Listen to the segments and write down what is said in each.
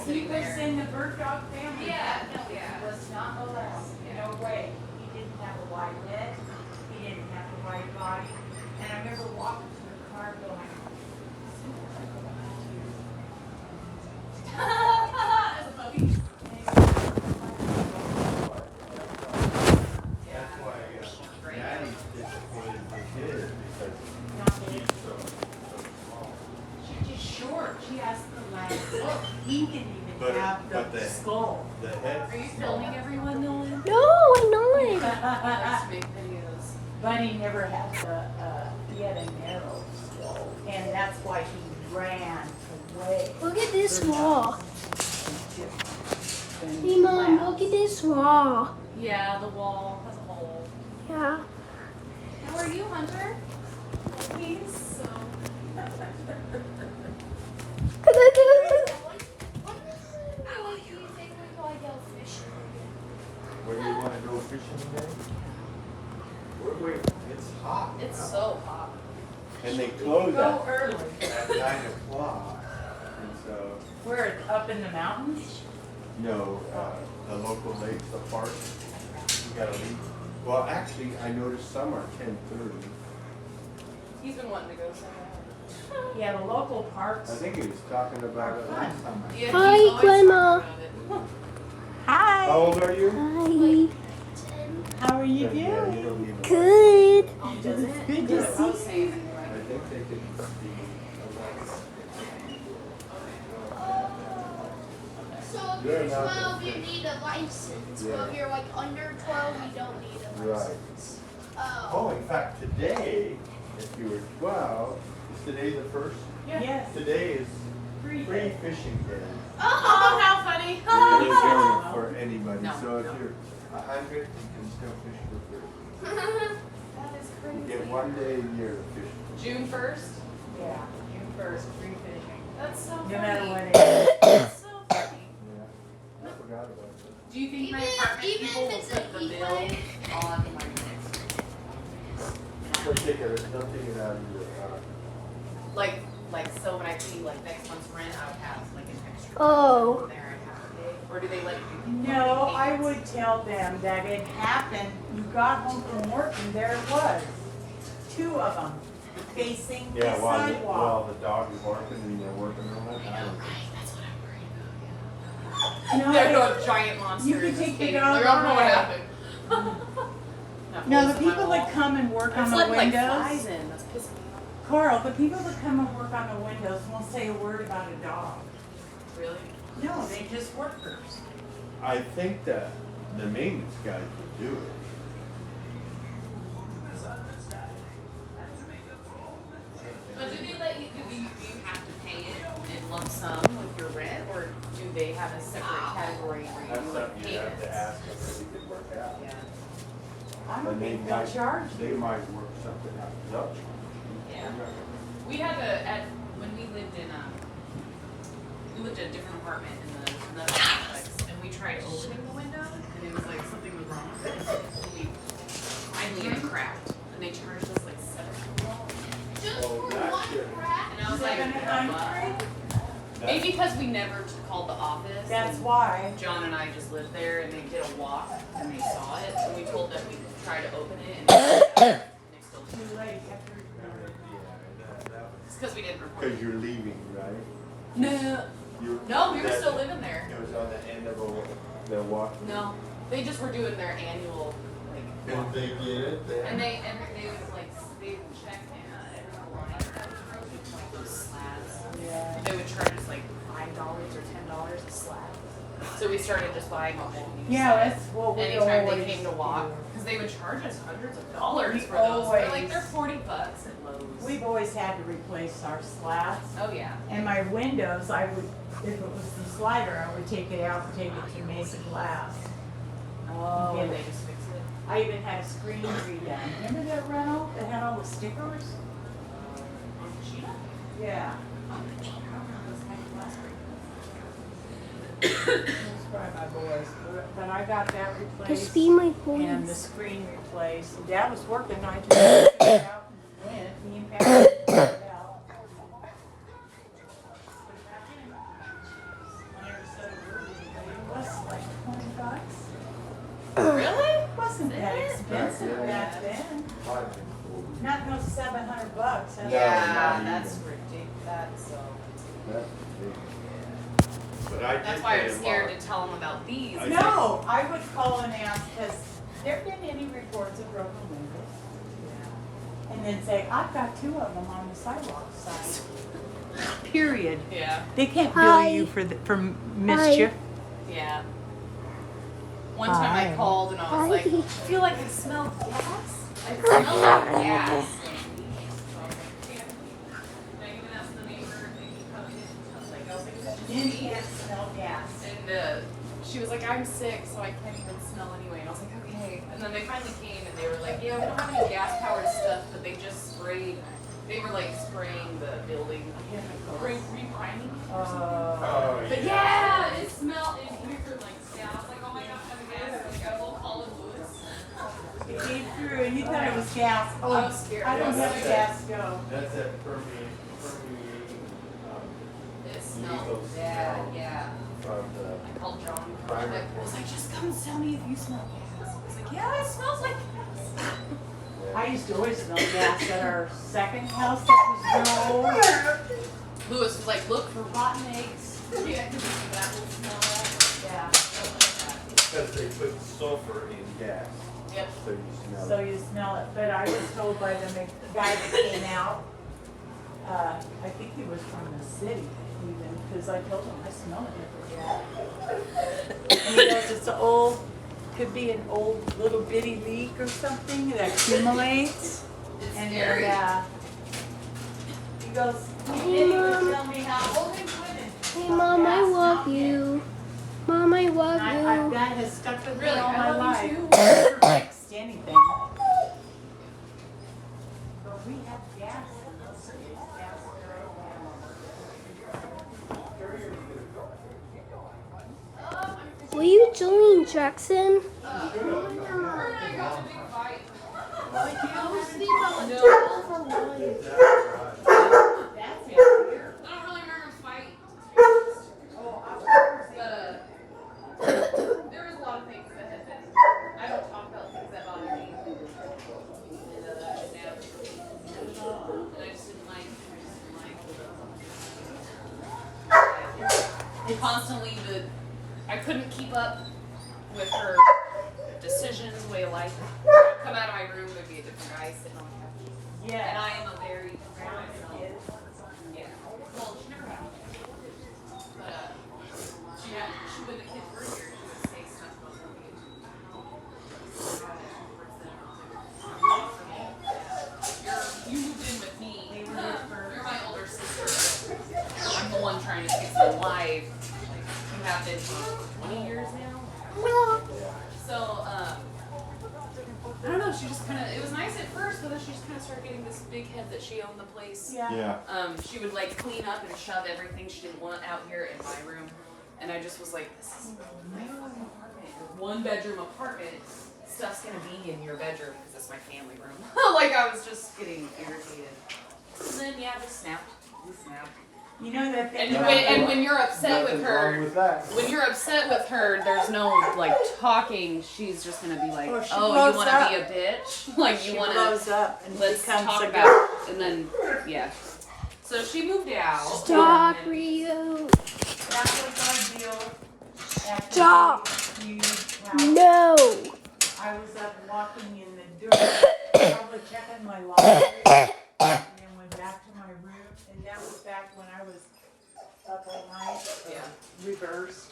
sitting was there. in the bird dog family. Yeah, no, He yeah. was not allowed, no way. He didn't have a wide head, he didn't have a wide body. And I remember walking to the car going, As a puppy. That's why Maddie's disappointed with his because he's so small. she's just short, she has the legs. He didn't even But- have but the the- skull. The head. Are you filming everyone, Nolan? No, I'm not. Let's make videos. But he never had he had a narrow skull, and that's why he ran away. Look at this wall. Hey, Mom, look at this wall. Yeah, the wall has a hole. Yeah. How are you, Hunter? He's so. Where do you want to go fishing today? Wait, it's hot. It's now. so hot. And they close Go at early. 9 o'clock. And so, Where, up in the mountains? no, the local lakes, the park, you gotta leave. Well, actually, I noticed some are 10:30. He's been wanting to go somewhere. Yeah, the local parks. I think he was talking about it last time. Yeah, he's Hi, always Grandma. talking about it. Hi, How old are you? Hi. how are you Yeah, doing? you don't need to- Good. Does it? Good to I'll see save I anyway. think they could see. So if You're you're not 12, you gonna need a license. Yeah. But if you're like under 12, you don't need a Right. license. Oh, in fact, today, if you were 12, is today the first? Yes. Today is Free free day. fishing day. Oh, how funny. It is there for anybody, No, so if no. you're 100, you can still fish for free. That is You get crazy. 1 day a year to fish. June 1st? Yeah, June 1st, free fishing. That's so No funny. matter what it is. That's so funny. Yeah, I forgot about that. Do you think my Even- apartment even people if will it's put an the bill e-play. on my next? They'll take it out of your, Like, so when I pay like next month's rent, I would have like an extra. Oh. There and have to pay, or do they let you? No, I would tell them that it happened, you got home from work and there it was. Two of them facing the yeah, while sidewalk. the dog is barking and you're working on it. I don't- That's what I'm worried No, about. There's they- a giant monster. You could in this take the cave. dog Like, I don't know what away. happened. Not No, the holes in my people wall. that come and work on It's the letting like flies windows, in. That's pissing me off. Carl, the people that come and work on the windows won't say a word about a dog. Really? No, they just workers. I think that the maintenance guys would do it. But do they let you? Do you have to pay it in lump sum with your rent, or do they have a separate category where That's you do like something you have payments? to ask if they could work out. Yeah. I don't And they think they'll might- charge They you. might work something out. They'll- Yeah. We had when we lived in we lived in a different apartment in the complex, and we tried opening the window, and it was like something was wrong with it. So we finally it cracked, and they charged us like $700. Just Oh, for that's one good. crack. And I was like, $700? maybe because we never called the office. That's and why. John and I just lived there, and they did a walk, and they saw it, and we told them we'd try to open it, and they still didn't. Too late. It's because we didn't report Because it. you're leaving, right? No, You- no, we were that- still living there. It was on the end of the walk. No, they just were doing their annual like. Did they get it? And they would like they would check every line like those slabs. Yeah. They would charge us like $5 or $10 a slab. So we started just buying a whole new Yeah, set. that's what we Anytime always they came to walk, do. because they would charge us hundreds of dollars We for those. They're like always- they're $40 at Lowe's. We've always had to replace our slats. Oh yeah. And my windows, I would, if it was the slider, I would take it out and take it to Mesa Glass. Oh, Yeah. and they just fix it. I even had a screen redone. Remember that rental that had all the stickers? On Sheena? Yeah. On the Sheena. Those kind of glass Those were my boys. But I got that To replaced be my and the voice. screen replaced. And Dad was working, I took it out and went. Me and Pat took it out. Put it back in. I never That's Yeah, not that's even. ridiculous. That's so. That's big. But I did That's why pay I'm a scared lot. to tell them about these. I No, I would call and ask, has there been any reports of broken windows? And then say, I've got 2 of them on the sidewalk side. Period. Yeah. They can't Hi. bill you for mischief. Yeah. One time I Hi. called and I was like, Hi. I feel like I smell gas. I smell like gas. You can't smell gas. And she was like, I'm sick, so I can't even smell anyway. And I was like, okay. And then they finally came and they were like, yeah, we don't have any gas-powered stuff, but they just sprayed. They were like spraying the building, reprining or something. Oh, But yeah, it smelled weird like gas. I was like, oh my gosh, I'm gas. Like, got a little Colin Lewis. It came through and you thought it was gas. Oh, I was scared. I don't have a gas go. That's that permeating, It smelled Legal bad, smell. yeah. from the I called John. primer. I was like, just come tell me if you smell gas. He was like, yeah, it smells like gas. I used to always smell gas at our second house that was real old. Lewis was like, look for rotten eggs. Yeah, because that will smell that. Yeah. Something like that. Because they put sulfur in gas, Yep. so you smell So it. you smell it, but I was told by the guy that came out, I think he was from the city even, because I told him I smell it. And he goes, it's an old, could be an old little bitty leak or something that accumulates. It's And scary. he goes, Hey, then he would Mom. tell me how old he would and Hey, smell Mom, I gas love out there. you. Mom, I love I've you. got has stuck with me Really, all I my love life. you too. Never fixed anything. But we have gas in those cities, gas What are you doing, Jackson? That's it here. I don't really remember a fight. Oh, I was There was a lot of things that had been. I don't talk about things that bother me. And I just didn't like. Constantly I couldn't keep up with her decisions, way of life. I'd come out of my room, there'd be a different guy sitting on the couch. And yeah. I am a very Grandma's myself. kid. Yeah. Well, she never had one. But when the kids were here, she would say stuff about them being you moved in with me. You're my older sister. I'm the one trying to fix my life. Like, you have been for 20 years now. So, I don't know, she just kind of, it was nice at first, but then she just kind of started getting this big head that she owned the place. Yeah. Yeah. She would like clean up and shove everything she didn't want out here in my room. And I just was like, this is my fucking apartment. Your 1-bedroom apartment. Stuff's gonna be in your bedroom because it's my family room. Like I was just getting irritated. And then yeah, just snapped. We snapped. You know that thing And about when you're upset with Nothing wrong her, with that. when you're upset with her, there's no like talking. She's just gonna be like, Oh, she oh, blows you wanna up. be a bitch? Like she you wanna blows up and let's becomes talk a about girl. it. And then yeah. So she moved out. Stop, and then- Rio. That was our deal. After Stop. the huge house. No. I was up walking in the door, probably checking my laundry, and then went back to my room, and that was back when I was up all night, Yeah. reversed.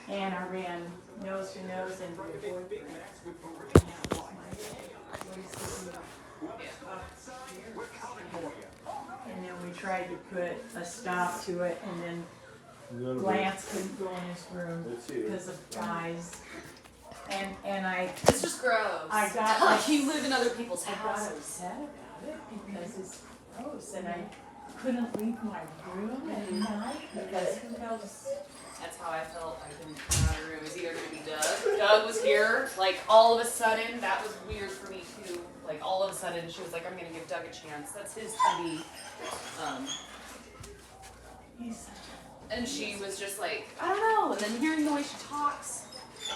And I ran nose to nose into the boyfriend. And then we tried to put a stop to it, and then Little bit. Lance couldn't go in his room Let's see. because of guys. And I It's just gross. I got- like you live in other people's got houses. upset about it because it's gross and I couldn't leave my room at night because who knows. That's how I felt. I couldn't come out of the room. It was either gonna be Doug. Doug was here. Like all of a sudden, that was weird for me too. Like all of a sudden, she was like, "I'm gonna give Doug a chance." That's his TV. He's And she was just like, I don't know. And then hearing the way she talks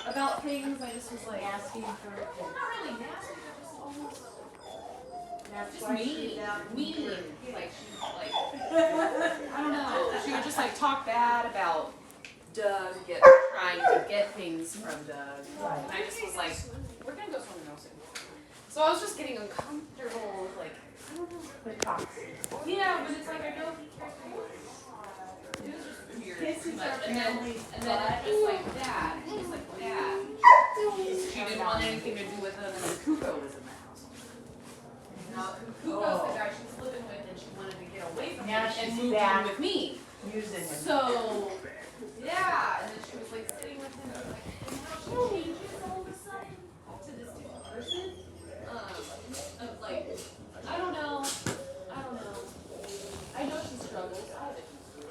about things, I just was like, asking for not really nasty, but just almost That's just why mean, she's out mean. here. Like she's like, I don't know. She would just like talk bad about Doug trying to get things from Doug. Right. And I just was like, we're gonna go somewhere else soon. So I was just getting uncomfortable, like, I don't know. The toxic. Yeah, but it's like I know he cares for you. It was just weird. Kisses Too much. are And then family's it's just like dad. She's like dad. She didn't want anything to do with him, and then Kuko was in the house. Now Kuko's the guy she's living with, and she wanted to get away from Now him and she's move back. in with me. Using him. So yeah, and then she was like sitting with him, and like, and now she changes all of a sudden to this different person. Of like, I don't know. I know she struggles. I have it. I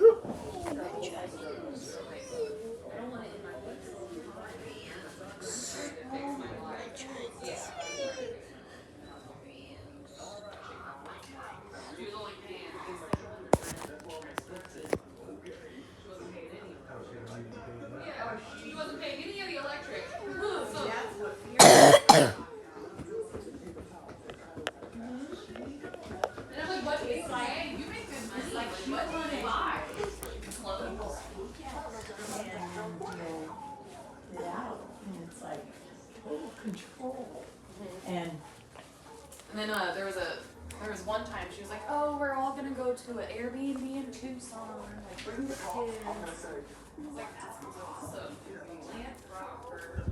don't want it in my lips. To fix my life. Yeah. She was only paying she wasn't paying any. Yeah, she wasn't paying any of the electric. So That's what fear. and I'm like, what do you say? You make good money. Like, what do you want to buy? Clothes. And you'll get out, and it's like total control. And And then there was one time she was like, oh, we're all gonna go to an Airbnb in Tucson. Like, bring the kids. I was like, that sounds awesome. Lance Rockford.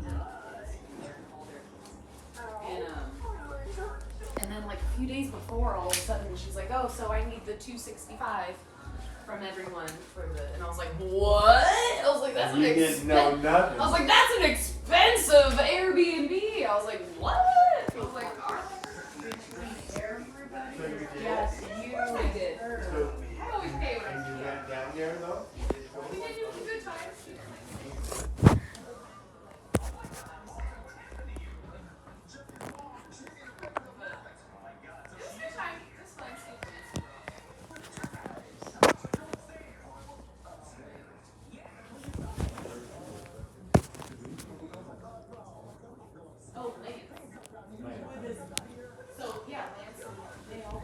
And then like a few days before, all of a sudden she's like, oh, so I need the 265 from everyone for the. And I was like, what? I was like, that's You an didn't know nothing. I was like, that's an expensive Airbnb. I was like, what? I was like, all right. So you did. yes, you. I did. So, I always pay when and I you went down there though? We did it was a good time. It was a good time. It was fun. Oh, Lance. So yeah, Lance. They all.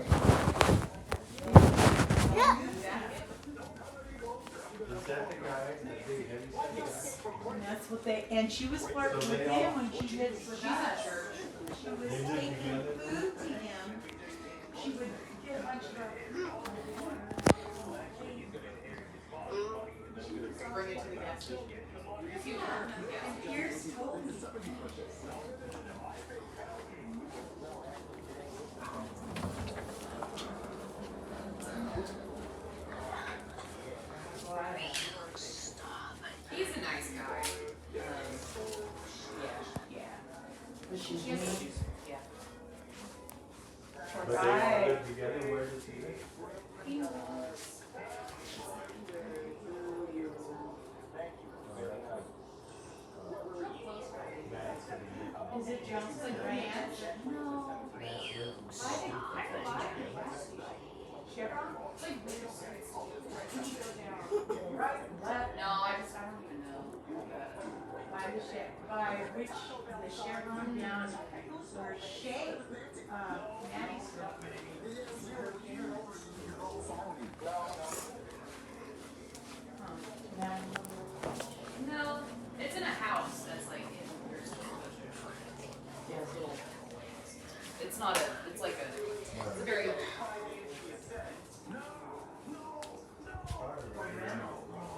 Is that the guy, the big heavy set guy? And that's what they, and she was flirting So with they him all- when she lived with She's at us. church. She was They live taking together? food to him. She would get a bunch of. Bring it to the gas station. You see what happened at the gas And station? Pierce told me. He's a nice guy. Yeah. But she's She has mean. issues. Yeah. But they all live together, where does he live? He was. Is it Johnson Ranch? No. Chevron? It's like real serious. Right, left, No, I don't even know. by the by which, the Chevron down where Shay, Maddie's from. Maddie. No, it's in a house that's like in there's little. It's not a. It's like a. It's a very.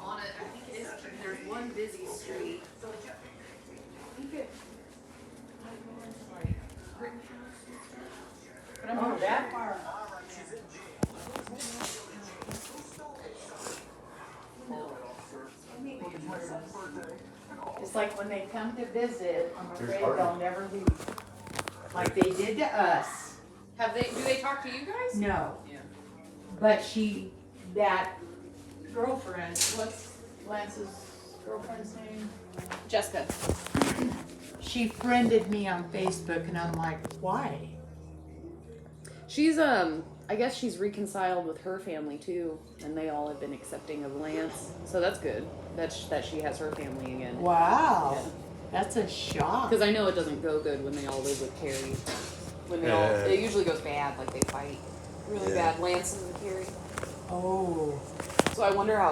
On it, I think it is. There's one busy street. I think it. I go into like Rittenhouse and stuff. But I'm Oh, not that far. It's like when they come to visit, I'm afraid they'll never leave. Like they did to us. Have they? Do they talk to you guys? No, Yeah. but that girlfriend, what's Lance's girlfriend's name? Jessica. She friended me on Facebook and I'm like, why? She's I guess she's reconciled with her family too, and they all have been accepting of Lance. So that's good. That she has her family again. Wow, that's a shock. Because I know it doesn't go good when they all live with Carrie. when they all, it usually goes bad, like they fight really Yeah. bad. Lance and Carrie. Oh. So I wonder how